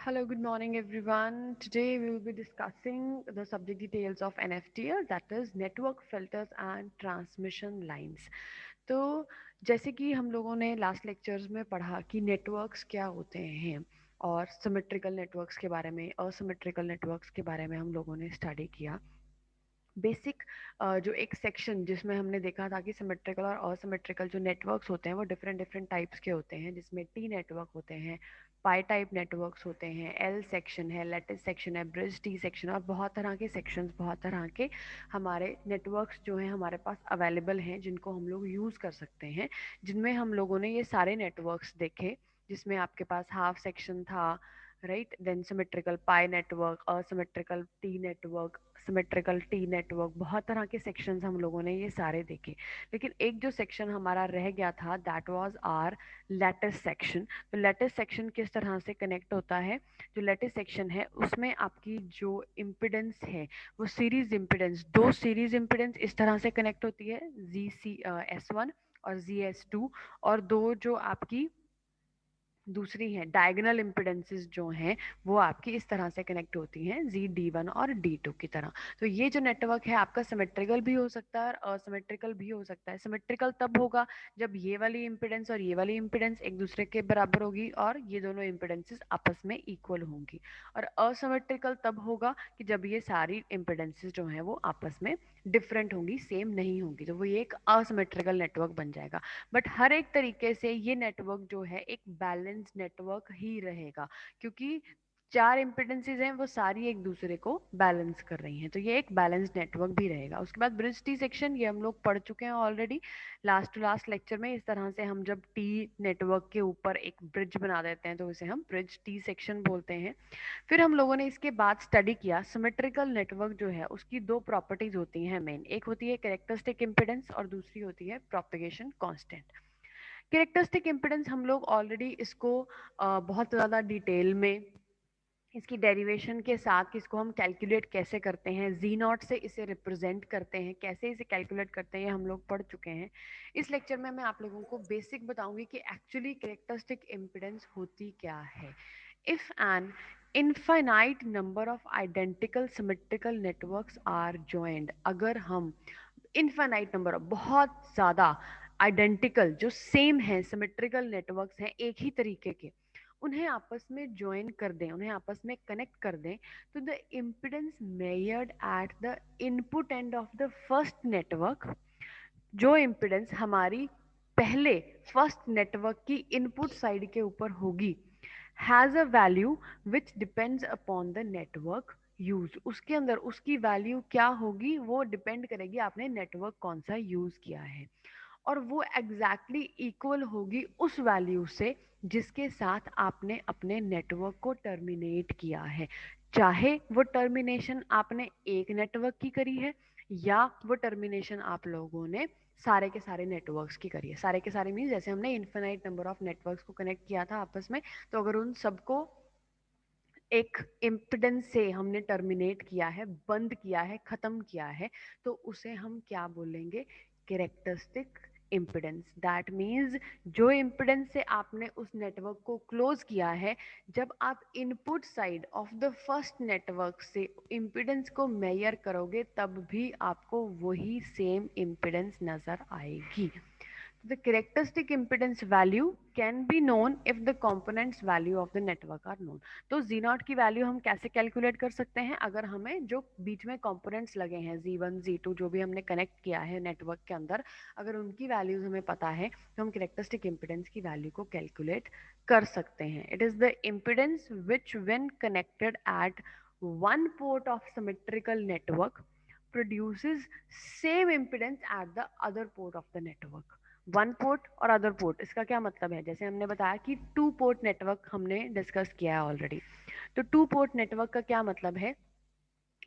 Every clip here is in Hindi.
Hello, good morning, everyone. Today we will be discussing the subject details of NFTL, that is network filters and transmission lines. तो जैसे कि हम लोगों ने लास्ट लेक्चर्स में पढ़ा कि नेटवर्क्स क्या होते हैं और सिमेट्रिकल नेटवर्क्स के बारे में, असिमेट्रिकल नेटवर्क्स के बारे में हम लोगों ने स्टडी किया। बेसिक जो एक सेक्शन जिसमें हमने देखा था कि सिमेट्रिकल और असिमेट्रिकल जो नेटवर्क्स होते हैं वो डिफरेंट डिफरेंट टाइप्स के होते हैं, जिसमें टी नेटवर्क होते हैं, पाई टाइप नेटवर्क्स होते हैं, एल सेक्शन है, लैटिस सेक्शन है, ब्रिज टी सेक्शन और बहुत तरह के सेक्शंस, बहुत तरह के हमारे नेटवर्क्स जो हैं हमारे पास अवेलेबल हैं जिनको हम लोग यूज़ कर सकते हैं, जिनमें हम लोगों ने ये सारे नेटवर्क्स देखे, जिसमें आपके पास हाफ सेक्शन था, right, then symmetrical pi network, asymmetrical T network, symmetrical T network, बहुत तरह के सेक्शंस हम लोगों ने ये सारे देखे। लेकिन एक जो सेक्शन हमारा रह गया था that was our lattice section. तो लैटिस सेक्शन किस तरह से कनेक्ट होता है? जो लैटिस सेक्शन है उसमें आपकी जो इम्पिडेंस है वो सीरीज इम्पिडेंस, दो सीरीज इम्पिडेंस इस तरह से कनेक्ट होती है, ZS1 और ZS2, और दो जो आपकी दूसरी है डायगोनल इम्पिडेंसेस जो हैं वो आपकी इस तरह से कनेक्ट होती हैं, ZD1 और D2 की तरह। तो ये जो नेटवर्क है आपका सिमेट्रिकल भी हो सकता है और असिमेट्रिकल भी हो सकता है। सिमेट्रिकल तब होगा जब ये वाली इम्पिडेंस और ये वाली इम्पिडेंस एक दूसरे के बराबर होगी और ये दोनों इम्पिडेंसेस आपस में इक्वल होंगी। और असिमेट्रिकल तब होगा कि जब ये सारी इम्पिडेंसेस जो हैं वो आपस में डिफरेंट होंगी, सेम नहीं होंगी, तो वो ये एक असिमेट्रिकल नेटवर्क बन जाएगा। बट हर एक तरीके से ये नेटवर्क जो है एक बैलेंस नेटवर्क ही रहेगा, क्योंकि चार इम्पिडेंसेस हैं वो सारी एक दूसरे को बैलेंस कर रही हैं, तो ये एक बैलेंस नेटवर्क भी रहेगा। उसके बाद ब्रिज टी सेक्शन, ये हम लोग पढ़ चुके हैं already last to last lecture में। इस तरह से हम जब टी नेटवर्क के ऊपर एक ब्रिज बना देते हैं तो उसे हम ब्रिज टी सेक्शन बोलते हैं। फिर हम लोगों ने इसके बाद स्टडी किया सिमेट्रिकल नेटवर्क जो है उसकी दो प्रॉपर्टीज होती हैं मेन, एक होती है कैरेक्टरिस्टिक इम्पिडेंस और दूसरी होती है प्रोपेगेशन कांस्टेंट। कैरेक्टरिस्टिक इम्पिडेंस हम लोग ऑलरेडी इसको बहुत ज़्यादा डिटेल में इसकी डेरिवेशन के साथ इसको हम कैलकुलेट कैसे करते हैं, जी नॉट से इसे रिप्रेजेंट करते हैं, कैसे इसे कैलकुलेट करते हैं, ये हम लोग पढ़ चुके हैं। इस लेक्चर में मैं आप लोगों को बेसिक बताऊंगी कि एक्चुअली कैरेक्टरिस्टिक इम्पिडेंस होती क्या है। If an infinite number of identical symmetrical networks are joined, अगर हम इनफाइनाइट नंबर ऑफ बहुत ज़्यादा आइडेंटिकल जो सेम है सिमेट्रिकल नेटवर्क्स हैं एक ही तरीके के, उन्हें आपस में ज्वाइन कर दें, उन्हें आपस में कनेक्ट कर दें, तो the impedance measured at the input end of the first network, जो इम्पिडेंस हमारी पहले फर्स्ट नेटवर्क की इनपुट साइड के ऊपर होगी, has a value which depends upon the network use, उसके अंदर उसकी वैल्यू क्या होगी वो डिपेंड करेगी आपने नेटवर्क कौन सा यूज किया है, और वो एग्जैक्टली इक्वल होगी उस वैल्यू से जिसके साथ आपने अपने नेटवर्क को टर्मिनेट किया है, चाहे वो टर्मिनेशन आपने एक नेटवर्क की करी है या वो टर्मिनेशन आप लोगों ने सारे के सारे नेटवर्क्स की करी है। सारे के सारे मीन जैसे हमने इन्फिनाइट नंबर ऑफ नेटवर्क्स को कनेक्ट किया था आपस में, तो अगर उन सबको एक इम्पिडेंस से हमने टर्मिनेट किया है, बंद किया है, खत्म किया है, तो उसे हम क्या बोलेंगे? Characteristic impedance. दैट मीन्स जो इम्पिडेंस से आपने उस नेटवर्क को क्लोज किया है, जब आप input side of the first network से इम्पिडेंस को मेजर करोगे तब भी आपको वही सेम इम्पिडेंस नजर आएगी। The characteristic impedance value can be known if the components value of the network are known. तो Z नॉट की वैल्यू हम कैसे कैलकुलेट कर सकते हैं? अगर हमें जो बीच में कंपोनेंट्स लगे हैं Z1 Z2 जो भी हमने कनेक्ट किया है नेटवर्क के अंदर, अगर उनकी वैल्यूज हमें पता है तो हम कैरेक्टरिस्टिक इम्पिडेंस की वैल्यू को कैलकुलेट कर सकते हैं। It is the impedance which when connected eight one port of symmetrical network produces same impedance at the other port of the network. One port और अदर पोर्ट, इसका क्या मतलब है? जैसे हमने बताया कि टू पोर्ट नेटवर्क हमने डिस्कस किया है ऑलरेडी, तो टू पोर्ट नेटवर्क का क्या मतलब है?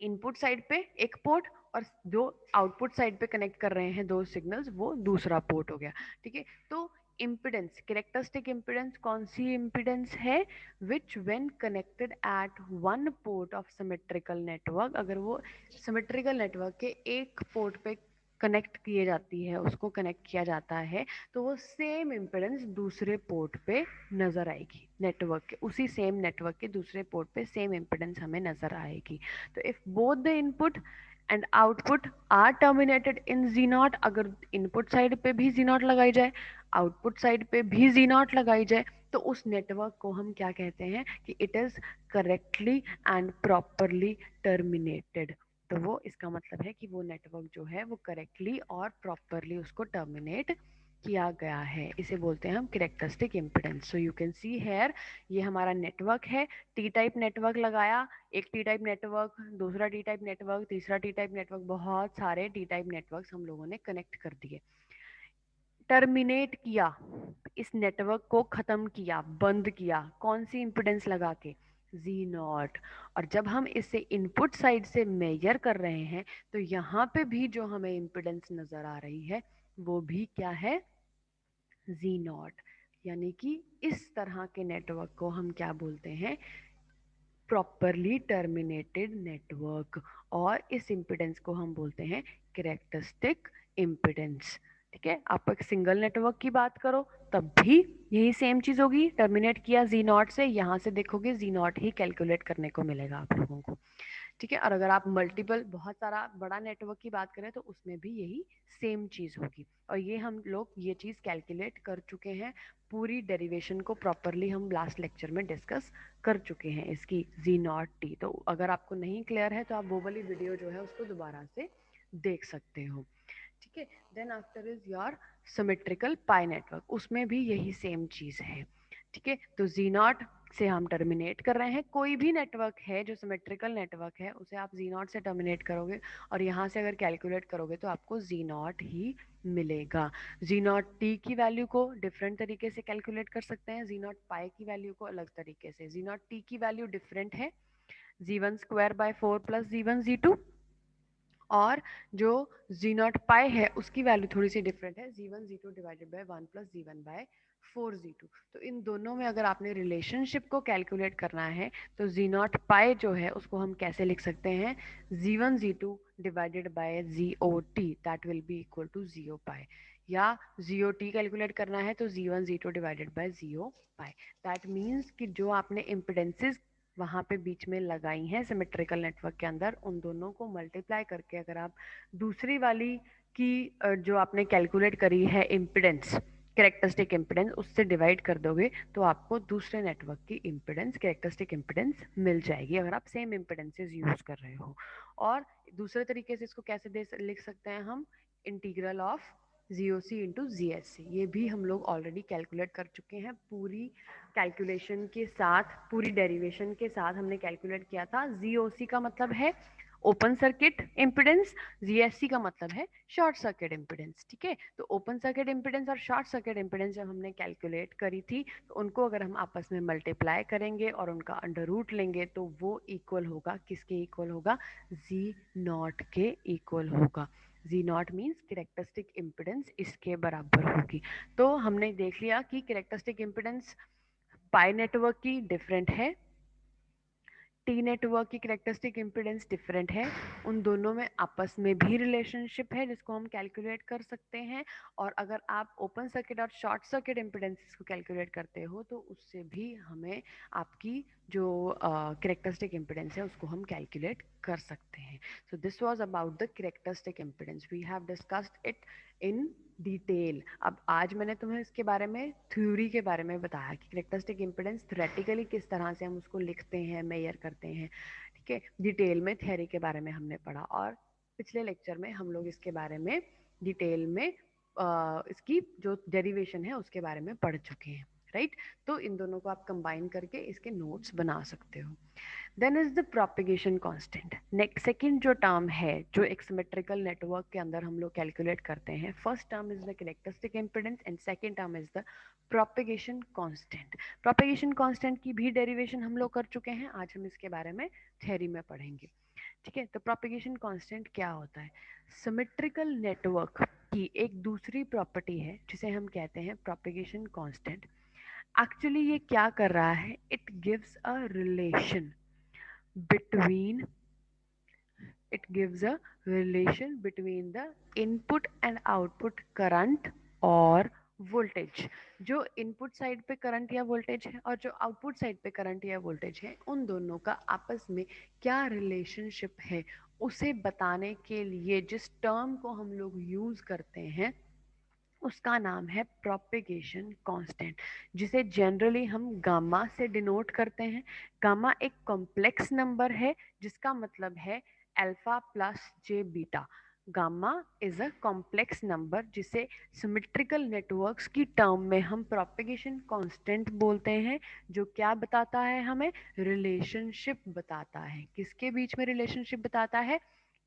इनपुट साइड पे एक पोर्ट और जो आउटपुट साइड पे कनेक्ट कर रहे हैं दो सिग्नल्स, वो दूसरा पोर्ट हो गया। ठीक है, तो इम्पिडेंस, कैरेक्टरिस्टिक इम्पिडेंस कौन सी इम्पिडेंस है? विच when connected eight one port of symmetrical network, अगर वो सिमेट्रिकल नेटवर्क के एक पोर्ट पे कनेक्ट किए जाती है, उसको कनेक्ट किया जाता है, तो वो सेम इम्पिडेंस दूसरे पोर्ट पे नज़र आएगी। नेटवर्क के उसी सेम नेटवर्क के दूसरे पोर्ट पे सेम इम्पिडेंस हमें नज़र आएगी। तो if both the input and output are terminated in Z naught, अगर इनपुट साइड पे भी जी नॉट लगाई जाए, आउटपुट साइड पे भी जी नॉट लगाई जाए, तो उस नेटवर्क को हम क्या कहते हैं कि it is correctly and properly terminated. तो वो इसका मतलब है कि वो नेटवर्क जो है वो करेक्टली और प्रॉपरली उसको टर्मिनेट किया गया है। इसे बोलते हैं हम characteristic impedance. So you can see here, ये हमारा नेटवर्क है। टी टाइप नेटवर्क लगाया, एक टी टाइप नेटवर्क, दूसरा टी टाइप नेटवर्क, तीसरा टी टाइप नेटवर्क, बहुत सारे टी टाइप नेटवर्क्स हम लोगों ने कनेक्ट कर दिए। टर्मिनेट किया, इस नेटवर्क को खत्म किया, बंद किया, कौन सी इंपिडेंस लगा के? जी नॉट। और जब हम इसे इनपुट साइड से मेजर कर रहे हैं तो यहाँ पे भी जो हमें इंपिडेंस नजर आ रही है वो भी क्या है? जी नॉट। यानी कि इस तरह के नेटवर्क को हम क्या बोलते हैं? Properly terminated network. और इस इम्पिडेंस को हम बोलते हैं कैरेक्टरिस्टिक इम्पिडेंस। ठीक है, आप एक सिंगल नेटवर्क की बात करो तब भी यही सेम चीज होगी। टर्मिनेट किया जी नॉट से, यहाँ से देखोगे जी नॉट ही कैलकुलेट करने को मिलेगा आप लोगों को। ठीक है, और अगर आप मल्टीपल बहुत सारा बड़ा नेटवर्क की बात करें तो उसमें भी यही सेम चीज होगी। और ये हम लोग ये चीज कैलकुलेट कर चुके हैं, पूरी डेरिवेशन को प्रॉपरली हम लास्ट लेक्चर में डिस्कस कर चुके हैं इसकी जी नॉट टी। तो अगर आपको नहीं क्लियर है तो आप वो वाली वीडियो जो है उसको दोबारा से देख सकते हो। ठीक है, then after is your symmetrical pi network, उसमें भी यही सेम चीज है। ठीक है, तो जी नॉट से हम टर्मिनेट कर रहे हैं। कोई भी नेटवर्क है जो सिमेट्रिकल नेटवर्क है उसे आप जी नॉट से टर्मिनेट करोगे और यहाँ से अगर कैलकुलेट करोगे तो आपको जी नॉट ही मिलेगा। जी नॉट टी की वैल्यू को डिफरेंट तरीके से कैलकुलेट कर सकते हैं, जी नॉट पाई की वैल्यू को अलग तरीके से। जी नॉट टी की वैल्यू डिफरेंट है, G one square by 4 plus G one G two. और जो जी नॉट पाई है उसकी वैल्यू थोड़ी सी डिफरेंट है, G one G two divided by one plus G one by 4 G two. तो इन दोनों में अगर आपने रिलेशनशिप को कैलकुलेट करना है तो जी नॉट पाई जो है उसको हम कैसे लिख सकते हैं? G one G two divided by G O T, that will be equal to G O pi. या जी ओ टी कैलकुलेट करना है तो G one G two divided by G O pi. That means कि जो आपने इम्पिडेंसेस वहां पे बीच में लगाई हैं सिमेट्रिकल नेटवर्क के अंदर, उन दोनों को मल्टीप्लाई करके अगर आप दूसरी वाली की जो आपने कैलकुलेट करी है इम्पिडेंस, कैरेक्टरिस्टिक इम्पिडेंस, उससे डिवाइड कर दोगे तो आपको दूसरे नेटवर्क की इम्पिडेंस, कैरेक्टरिस्टिक इम्पिडेंस मिल जाएगी अगर आप सेम इम्पिडेंसेस यूज कर रहे हो। और दूसरे तरीके से इसको कैसे लिख सकते हैं हम? Integral of Z O C into Z S C. ये भी हम लोग ऑलरेडी कैलकुलेट कर चुके हैं, पूरी कैलकुलेशन के साथ, पूरी डेरिवेशन के साथ हमने कैलकुलेट किया था। जी ओ सी का मतलब है ओपन सर्किट इम्पिडेंस, जीएससी का मतलब है शॉर्ट सर्किट इम्पिडेंस। ठीक है, तो ओपन सर्किट इम्पिडेंस और शॉर्ट सर्किट इम्पिडेंस जब हमने कैलकुलेट करी थी तो उनको अगर हम आपस में मल्टीप्लाई करेंगे और उनका अंडर रूट लेंगे तो वो इक्वल होगा, किसके इक्वल होगा? जी नॉट के इक्वल होगा। जी नॉट मीन्स कैरेक्टरिस्टिक इम्पिडेंस इसके बराबर होगी। तो हमने देख लिया कि कैरेक्टरिस्टिक इम्पिडेंस पाई नेटवर्क की डिफरेंट है, टी नेटवर्क की कैरेक्टरिस्टिक इम्पिडेंस डिफरेंट है, उन दोनों में आपस में भी रिलेशनशिप है जिसको हम कैलकुलेट कर सकते हैं। और अगर आप ओपन सर्किट और शॉर्ट सर्किट इम्पिडेंसेस को कैलकुलेट करते हो तो उससे भी हमें आपकी जो कैरेक्टरिस्टिक इम्पिडेंस है उसको हम कैलकुलेट कर सकते हैं। So this was about the characteristic impedance, we have discussed it in detail. अब आज मैंने तुम्हें इसके बारे में, थ्योरी के बारे में बताया कि कैरेक्टरिस्टिक इम्पिडेंस थ्योरेटिकली किस तरह से हम उसको लिखते हैं, मेजर करते हैं। ठीक है, डिटेल में थ्योरी के बारे में हमने पढ़ा और पिछले लेक्चर में हम लोग इसके बारे में डिटेल में इसकी जो डेरिवेशन है उसके बारे में पढ़ चुके हैं। राइट, तो इन दोनों को आप कंबाइन करके इसके नोट्स बना सकते हो। Then is the propagation constant. Next second जो टर्म है जो एक सिमेट्रिकल नेटवर्क के अंदर हम लोग कैलकुलेट करते हैं, first term is the characteristic impedance and second term is the propagation constant. Propagation constant की भी डेरिवेशन हम लोग कर चुके हैं, आज हम इसके बारे में थ्योरी में पढ़ेंगे। ठीक है, तो प्रोपिगेशन कांस्टेंट क्या होता है? सिमेट्रिकल नेटवर्क की एक दूसरी प्रॉपर्टी है जिसे हम कहते हैं प्रोपिगेशन कांस्टेंट। एक्चुअली ये क्या कर रहा है? It gives a relation between it gives a relation between the input and output current और वोल्टेज। जो इनपुट साइड पे करंट या वोल्टेज है और जो आउटपुट साइड पे करंट या वोल्टेज है, उन दोनों का आपस में क्या रिलेशनशिप है, उसे बताने के लिए जिस टर्म को हम लोग यूज करते हैं उसका नाम है प्रोपेगेशन कांस्टेंट, जिसे जनरली हम गामा से डिनोट करते हैं। गामा एक कॉम्प्लेक्स नंबर है जिसका मतलब है alpha plus J beta. Gamma is a complex number जिसे सिमेट्रिकल नेटवर्क्स की टर्म में हम प्रोपेगेशन कांस्टेंट बोलते हैं, जो क्या बताता है, हमें रिलेशनशिप बताता है। किसके बीच में रिलेशनशिप बताता है?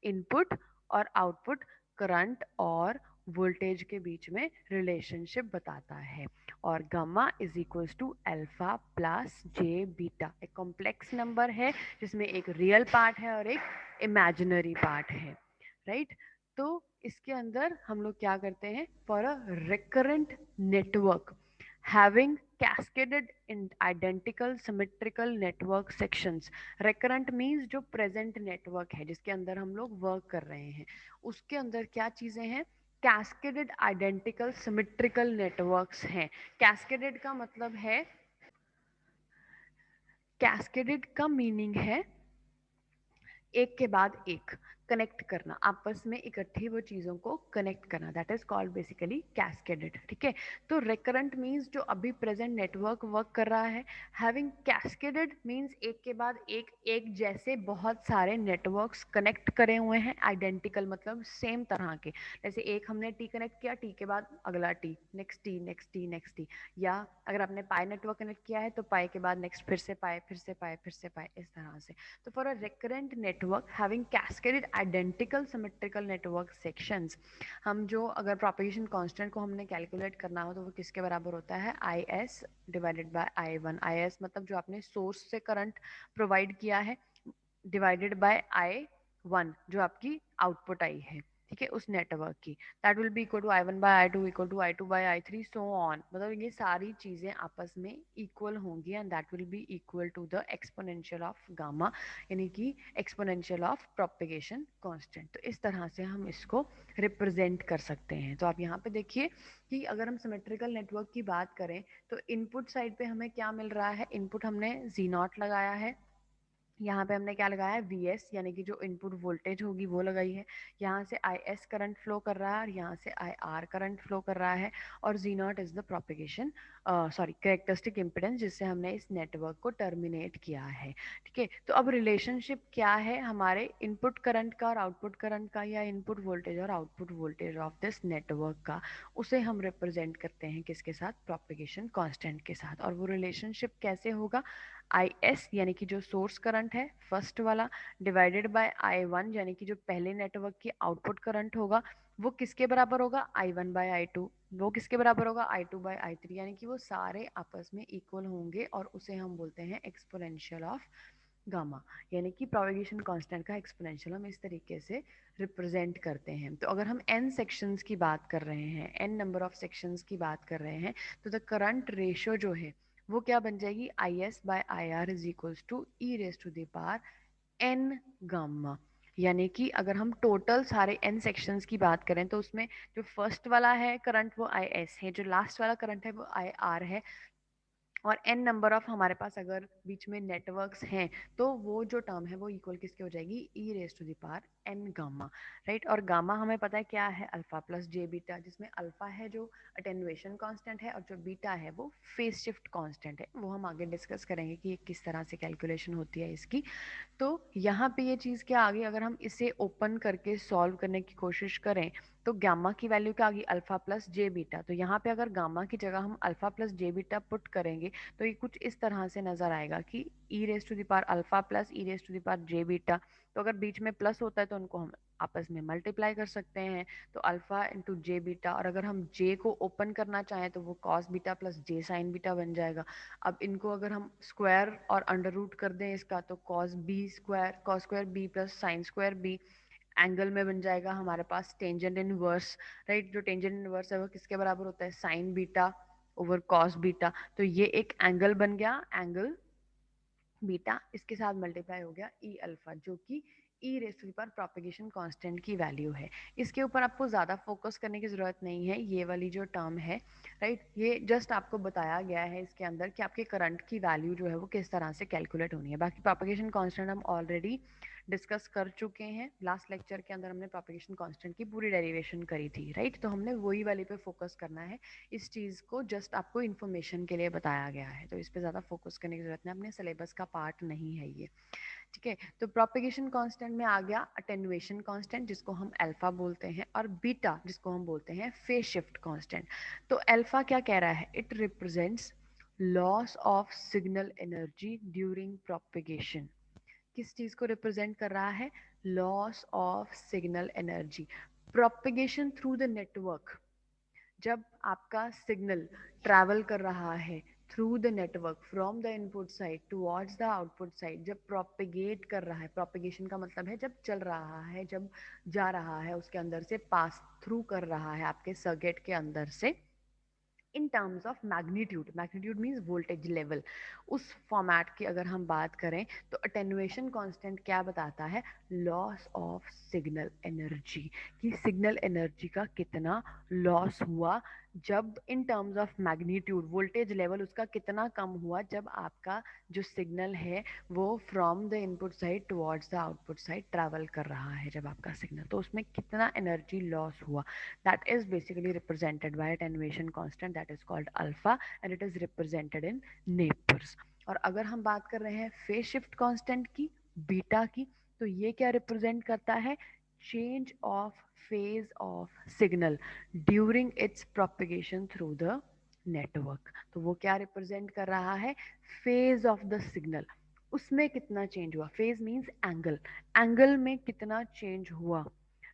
इनपुट और आउटपुट करंट और वोल्टेज के बीच में रिलेशनशिप बताता है। और gamma is equals to alpha plus J beta. एक कॉम्प्लेक्स नंबर है जिसमें एक रियल पार्ट है और एक इमेजिनरी पार्ट है, राइट? तो इसके अंदर हम लोग क्या करते हैं? For a recurrent network having cascaded in identical symmetrical network sections, recurrent means जो present network है जिसके अंदर हम लोग वर्क कर रहे हैं, उसके अंदर क्या चीजें हैं? कैस्केडेड आइडेंटिकल सिमेट्रिकल नेटवर्क्स हैं। कैस्केडेड का मतलब है, कैस्केडेड का मीनिंग है एक के बाद एक कनेक्ट करना, आपस में इकट्ठी वो चीज़ों को कनेक्ट करना, that is called basically cascaded. ठीक है, तो रिकरेंट मीन्स जो अभी प्रेजेंट नेटवर्क वर्क कर रहा है। हैविंग कैस्केडेड मीन्स एक के बाद एक, एक जैसे बहुत सारे नेटवर्क्स कनेक्ट करे हुए हैं, आइडेंटिकल मतलब सेम तरह के। जैसे एक हमने टी कनेक्ट किया, टी के बाद अगला T, next T, next T, next T. या अगर आपने पाई नेटवर्क कनेक्ट किया है तो पाई के बाद नेक्स्ट फिर से पाई, फिर से पाई, फिर से पाई, इस तरह से। तो for a recurrent network having cascaded identical symmetrical network sections, हम जो अगर propagation constant को हमने कैलकुलेट करना हो तो वो किसके बराबर होता है? IS divided by I1। IS मतलब जो आपने सोर्स से करंट प्रोवाइड किया है, डिवाइडेड बाय I1 जो आपकी आउटपुट आई है, ठीक है, उस नेटवर्क की। That will be equal to I1 by I2 equal to I2 by I3 so on. मतलब ये सारी चीजें आपस में इक्वल होंगी and that will be equal to the exponential of gamma, यानी कि एक्सपोनेंशियल ऑफ प्रोपेगेशन कांस्टेंट। तो इस तरह से हम इसको रिप्रेजेंट कर सकते हैं। तो आप यहाँ पे देखिए कि अगर हम सिमेट्रिकल नेटवर्क की बात करें तो इनपुट साइड पे हमें क्या मिल रहा है? इनपुट हमने जी नॉट लगाया है, यहाँ पे हमने क्या लगाया है? Vs, यानी कि जो इनपुट वोल्टेज होगी वो लगाई है। यहाँ से Is करंट फ्लो कर रहा है और यहाँ से IR करंट फ्लो कर रहा है। और Z not is the propagation sorry characteristic impedance जिससे हमने इस नेटवर्क को टर्मिनेट किया है। ठीक है, तो अब रिलेशनशिप क्या है हमारे इनपुट करंट का और आउटपुट करंट का, या इनपुट वोल्टेज और output voltage of this network का? उसे हम रिप्रेजेंट करते हैं किसके साथ? प्रोपेगेशन कांस्टेंट के साथ। और वो रिलेशनशिप कैसे होगा? IS यानी कि जो सोर्स करंट है फर्स्ट वाला, डिवाइडेड बाय I1 यानी कि जो पहले नेटवर्क की आउटपुट करंट होगा, वो किसके बराबर होगा? I1 by I2। वो किसके बराबर होगा? I2 बाय I3, यानी कि वो सारे आपस में इक्वल होंगे और उसे हम बोलते हैं एक्सपोनेंशियल ऑफ गामा। यानी कि प्रोपेगेशन कांस्टेंट का एक्सपोनेंशियल हम इस तरीके से रिप्रेजेंट करते हैं। तो अगर हम n सेक्शंस की बात कर रहे हैं, n नंबर ऑफ सेक्शंस की बात कर रहे हैं, तो द करंट रेशियो जो है वो क्या बन जाएगी? IS by IR is equals to E raise to the power n gamma. यानी कि अगर हम टोटल सारे n सेक्शंस की बात करें तो उसमें जो फर्स्ट वाला है करंट वो IS है, जो लास्ट वाला करंट है वो IR है, और n नंबर ऑफ हमारे पास अगर बीच में नेटवर्क्स हैं तो वो जो टर्म है वो इक्वल किसके हो जाएगी? E raise to the power n gamma, right? और गामा हमें पता है क्या है? अल्फा प्लस जे बीटा, जिसमें अल्फा है जो अटेनुएशन कांस्टेंट है और जो बीटा है वो फेज शिफ्ट कांस्टेंट है। वो हम आगे डिस्कस करेंगे कि किस तरह से कैलकुलेशन होती है इसकी। तो यहाँ पे ये चीज़ क्या आ गई? अगर हम इसे ओपन करके सॉल्व करने की कोशिश करें तो गामा की वैल्यू क्या आ गई? Alpha plus J beta. तो यहाँ पे अगर गामा की जगह हम alpha plus J beta put करेंगे तो ये कुछ इस तरह से नजर आएगा कि E raise to the power alpha plus E raise to the power J beta. तो अगर बीच में प्लस होता है तो उनको हम आपस में मल्टीप्लाई कर सकते हैं, तो अल्फा इंटू जे बीटा। और अगर हम जे को ओपन करना चाहें तो वो कॉस बीटा प्लस जे साइन बीटा बन जाएगा। अब इनको अगर हम स्क्वायर और अंडर रूट कर दें इसका, तो cos B square, cos square B plus sine square B angle में बन जाएगा हमारे पास टेंजेंट इनवर्स, राइट? जो टेंजेंट इनवर्स है वो किसके बराबर होता है? Sine beta over cos beta. तो ये एक एंगल बन गया, एंगल बीटा, इसके साथ मल्टीप्लाई हो गया ई अल्फा, जो कि E raise to the power propagation constant की वैल्यू है। इसके ऊपर आपको ज़्यादा फोकस करने की ज़रूरत नहीं है, ये वाली जो टर्म है, राइट, ये जस्ट आपको बताया गया है इसके अंदर कि आपके करंट की वैल्यू जो है वो किस तरह से कैलकुलेट होनी है। बाकी प्रोपेगेशन कांस्टेंट हम ऑलरेडी डिस्कस कर चुके हैं, लास्ट लेक्चर के अंदर हमने प्रोपेगेशन कांस्टेंट की पूरी डेरिवेशन करी थी, राइट। तो हमने वही वाली पे फोकस करना है, इस चीज़ को जस्ट आपको इन्फॉर्मेशन के लिए बताया गया है, तो इस पर ज़्यादा फोकस करने की ज़रूरत नहीं, अपने सिलेबस का पार्ट नहीं है ये, ठीक है। तो प्रोपेगेशन कांस्टेंट में आ गया अटेन्युएशन कांस्टेंट, जिसको हम अल्फा बोलते हैं, और बीटा जिसको हम बोलते हैं फेज शिफ्ट कांस्टेंट। तो अल्फा क्या कह रहा है, it represents loss of signal energy during propagation. किस चीज को रिप्रेजेंट कर रहा है, loss of signal energy. Propagation through the network, जब आपका सिग्नल ट्रैवल कर रहा है through the network from the input side towards the output side, जब प्रोपेगेट कर रहा है, प्रोपेगेशन का मतलब है जब चल रहा है, जब जा रहा है, उसके अंदर से पास थ्रू कर रहा है आपके सर्किट के अंदर से, in terms of magnitude, magnitude means voltage level, उस फॉर्मेट की अगर हम बात करें तो अटेन्युएशन कांस्टेंट क्या बताता है, लॉस ऑफ सिग्नल एनर्जी, कि सिग्नल एनर्जी का कितना लॉस हुआ जब in terms of magnitude, voltage level उसका कितना कम हुआ जब आपका जो सिग्नल है वो from the input side towards the output side travel कर रहा है, जब आपका सिग्नल, तो उसमें कितना एनर्जी लॉस हुआ, that is basically represented by attenuation constant that is called alpha and it is represented in Nepers। और अगर हम बात कर रहे हैं फेज शिफ्ट कांस्टेंट की, बीटा की, तो ये क्या रिप्रेजेंट करता है, change of phase of signal during its propagation through the network. तो वो क्या रिप्रेजेंट कर रहा है, फेज ऑफ द सिग्नल, उसमें कितना चेंज हुआ, फेज मींस एंगल, एंगल में कितना चेंज हुआ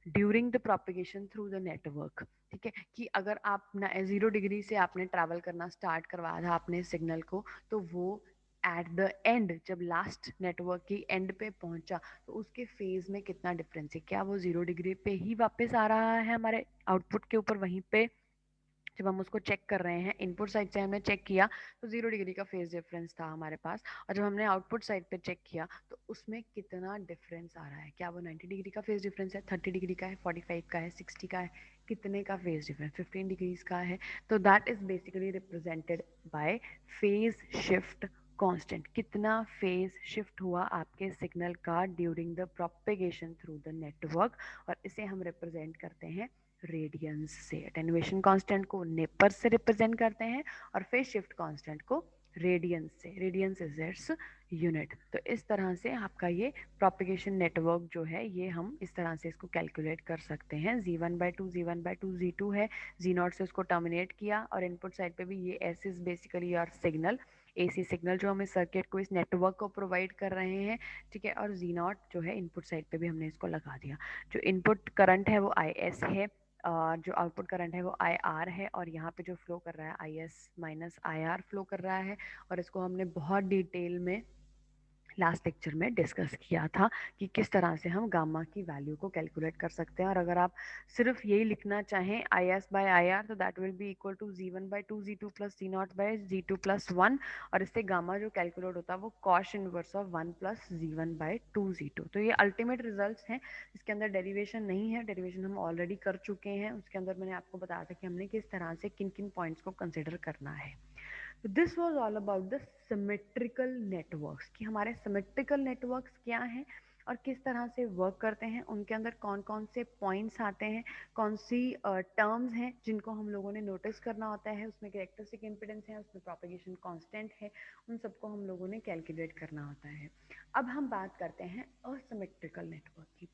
during the propagation through the network, ठीक है। कि अगर आप 0 डिग्री से आपने ट्रैवल करना स्टार्ट करवाया था आपने सिग्नल को, तो वो एट द एंड जब लास्ट नेटवर्क की एंड पे पहुंचा तो उसके फेज में कितना डिफरेंस है, क्या वो 0 डिग्री पे ही वापस आ रहा है हमारे आउटपुट के ऊपर, वहीं पे जब हम उसको चेक कर रहे हैं इनपुट साइड से हमने चेक किया तो 0 डिग्री का फेज डिफरेंस था हमारे पास, और जब हमने आउटपुट साइड पे चेक किया तो उसमें कितना डिफरेंस आ रहा है, क्या वो 90 डिग्री का फेज डिफरेंस है, 30 डिग्री का है, 45 का है, 60 का है, कितने का फेज डिफरेंस, 15 डिग्रीज का है। तो that is basically represented by phase shift constant, कितना फेज शिफ्ट हुआ आपके सिग्नल का during the propagation through the network, और इसे हम रिप्रेजेंट करते हैं रेडियंस से। अटेन्युएशन कांस्टेंट को नेपर्स से रिप्रेजेंट करते हैं और फेज शिफ्ट कांस्टेंट को रेडियंस से, रेडियंस इज इट्स यूनिट। तो इस तरह से आपका ये प्रोपेगेशन नेटवर्क जो है ये हम इस तरह से इसको कैलकुलेट कर सकते हैं, Z1/2 Z1/2 Z2 है, Z0 से उसको टर्मिनेट किया, और इनपुट साइड पे भी ये S is basically your signal, AC signal जो हम इस सर्किट को, इस नेटवर्क को प्रोवाइड कर रहे हैं, ठीक है। और Z0 जो है इनपुट साइड पे भी हमने इसको लगा दिया, जो इनपुट करंट है वो IS है, जो आउटपुट करंट है वो IR है, और यहाँ पे जो फ्लो कर रहा है IS-IR फ्लो कर रहा है, और इसको हमने बहुत डिटेल में लास्ट लेक्चर में डिस्कस किया था कि किस तरह से हम गामा की वैल्यू को कैलकुलेट कर सकते हैं। और अगर आप सिर्फ यही लिखना चाहें IS/IR तो that will be equal to Z1/2 Z2 plus Z0/Z2 plus 1, और इससे गामा जो कैलकुलेट होता है वो cosh inverse of 1 plus Z1/2 Z2। तो ये अल्टीमेट रिजल्ट्स हैं, इसके अंदर डेरिवेशन नहीं है, डेरिवेशन हम ऑलरेडी कर चुके हैं, उसके अंदर मैंने आपको बताया था कि हमने किस तरह से किन किन पॉइंट्स को कंसिडर करना है। This was all about the symmetrical networks, कि हमारे सिमेट्रिकल नेटवर्क्स क्या हैं और किस तरह से वर्क करते हैं, उनके अंदर कौन कौन से पॉइंट्स आते हैं, कौन सी टर्म्स हैं जिनको हम लोगों ने नोटिस करना होता है, उसमें कैरेक्टरिस्टिक इम्पिडेंस है, उसमें प्रोपेगेशन कांस्टेंट है, उन सबको हम लोगों ने कैलकुलेट करना होता है। अब हम बात करते हैं असिमेट्रिकल नेटवर्क की।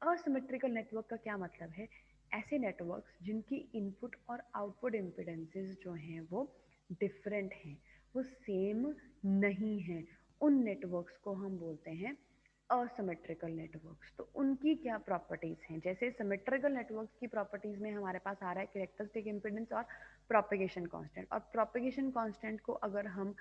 असिमेट्रिकल नेटवर्क का क्या मतलब है, ऐसे नेटवर्क्स जिनकी इनपुट और आउटपुट इम्पिडेंसेस जो हैं वो डिफरेंट हैं, वो सेम नहीं हैं, उन नेटवर्क्स को हम बोलते हैं असिमेट्रिकल नेटवर्क्स। तो उनकी क्या प्रॉपर्टीज हैं, जैसे सिमेट्रिकल नेटवर्क्स की प्रॉपर्टीज में हमारे पास आ रहा है कैरेक्टरिस्टिक इम्पिडेंस और प्रोपेगेशन कांस्टेंट, और प्रोपेगेशन कांस्टेंट को अगर हम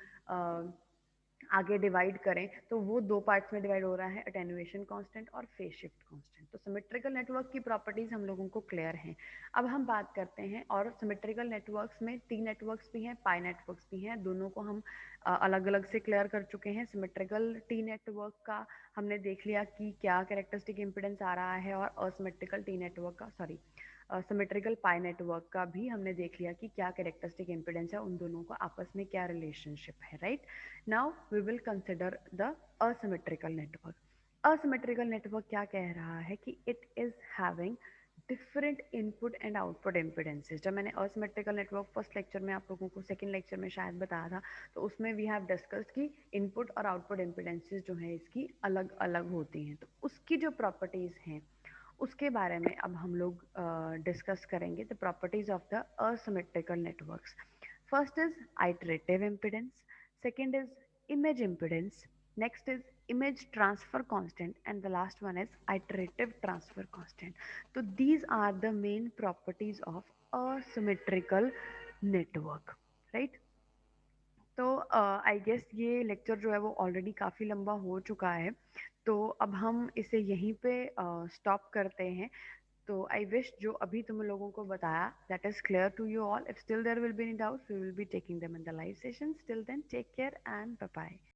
आगे डिवाइड करें तो वो दो पार्ट्स में डिवाइड हो रहा है, अटेन्युएशन कांस्टेंट और फेज शिफ्ट कांस्टेंट। तो सिमेट्रिकल नेटवर्क की प्रॉपर्टीज हम लोगों को क्लियर हैं। अब हम बात करते हैं, और सिमेट्रिकल नेटवर्क्स में टी नेटवर्क्स भी हैं, पाई नेटवर्क्स भी हैं, दोनों को हम अलग अलग से क्लियर कर चुके हैं। सिमेट्रिकल टी नेटवर्क का हमने देख लिया कि क्या कैरेक्टरिस्टिक इम्पिडेंस आ रहा है, और असिमेट्रिकल टी नेटवर्क का, सॉरी, सिमेट्रिकल पाई नेटवर्क का भी हमने देख लिया कि क्या कैरेक्टरिस्टिक इम्पिडेंस है, उन दोनों का आपस में क्या रिलेशनशिप है, right. Now we will consider the asymmetrical network. Asymmetrical network क्या कह रहा है कि it is having different input and output impedances. जब मैंने asymmetrical network फर्स्ट लेक्चर में आप लोगों को सेकेंड लेक्चर में शायद बताया था, तो उसमें वी हैव डिस्कस्ड कि इनपुट और आउटपुट इम्पिडेंसेस जो है इसकी अलग अलग होती हैं। तो उसकी जो प्रॉपर्टीज हैं उसके बारे में अब हम लोग डिस्कस करेंगे, the properties of the asymmetrical networks. First is iterative impedance, second is image impedance, next is image transfer constant, and the last one is iterative transfer constant. So these are the main properties of a symmetrical network, right? तो आई गेस ये लेक्चर जो है वो ऑलरेडी काफ़ी लंबा हो चुका है, तो अब हम इसे यहीं पे स्टॉप करते हैं। तो आई विश जो अभी तुम लोगों को बताया that is clear to you all. If still there will be any doubts we will be taking them in the live session. Till then take care and bye bye.